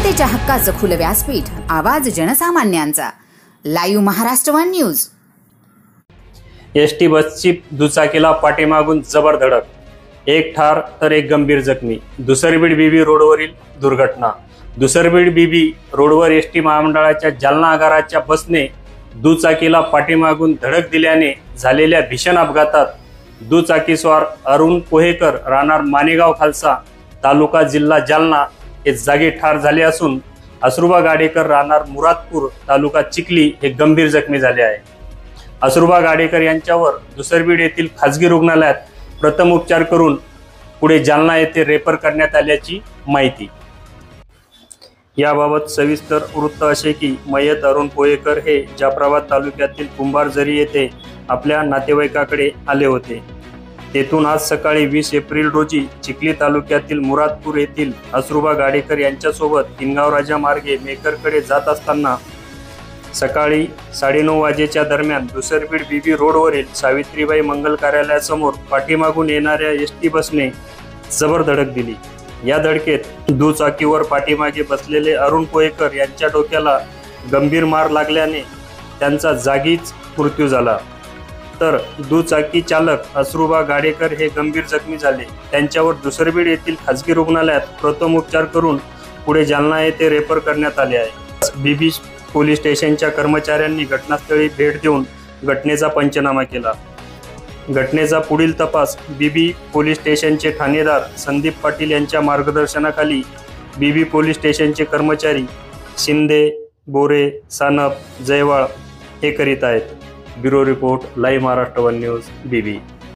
जनतेच्या हक्काचं खुलं व्यासपीठ, आवाज जनसामान्यांचा. Live Maharashtra one news. ST बसची दुचाकीला पाठीमागून जबर धडक, एक ठार तर एक गंभीर जखमी. दुसरबीड बीबी रोडवरील दुर्घटना. दुसरबीड बीबी रोडवर एसटी महामंडळाच्या जालना आगाराच्या बसने दुचाकीला पाठीमागून धडक दिल्याने झालेल्या भीषण अपघातात दुचाकीस्वार अरुण पोहेकर राहणार मानेगाव खालसा तालुका जिल्हा जालना हे जागी ठार झाले असून असुरबा गाडेकर राहणार मुरादपूर तालुका चिखली हे गंभीर जखमी झाले आहे. असुरबा गाडेकर यांच्यावर दुसरबीड येथील खासगी रुग्णालयात प्रथम उपचार करून पुढे जालना येथे रेफर करण्यात आल्याची माहिती. याबाबत सविस्तर वृत्त असे की मयत अरुण पोहेकर हे जाफराबाद तालुक्यातील कुंभारझरी येथे आपल्या नातेवाईकाकडे आले होते. तेथून आज सकाळी 20 एप्रिल रोजी चिखली तालुक्यातील मुरादपूर येथील असुरबा गाडेकर यांच्यासोबत हिंगाव राजा मार्गे मेकरकडे जात असताना सकाळी 9:30 वाजेच्या दरम्यान दुसरबीड बीबी रोडवरील सावित्रीबाई मंगल कार्यालयासमोर पाठीमागून येणाऱ्या एसटी बसने जबर धडक दिली. या धडकेत दुचाकीवर पाठीमागे बसलेले अरुण पोहेकर यांच्या डोक्याला गंभीर मार लागल्याने त्यांचा जागीच मृत्यू झाला, तर दुचाकी चालक असुरबा गाडेकर हे गंभीर जखमी झाले. त्यांच्यावर दुसरबीड येथील खासगी रुग्णालयात प्रथम उपचार करून पुढे जालना येथे रेफर करण्यात आले आहे. बीबी पोलीस स्टेशनच्या कर्मचाऱ्यांनी घटनास्थळी भेट देऊन घटनेचा पंचनामा केला. घटनेचा पुढील तपास बीबी पोलीस स्टेशनचे ठाणेदार संदीप पाटील यांच्या मार्गदर्शनाखाली बीबी पोलीस स्टेशनचे कर्मचारी शिंदे, बोरे, सानप, जयवाळ हे करीत आहेत. Bureau report, live Maharashtra one news, Bibi.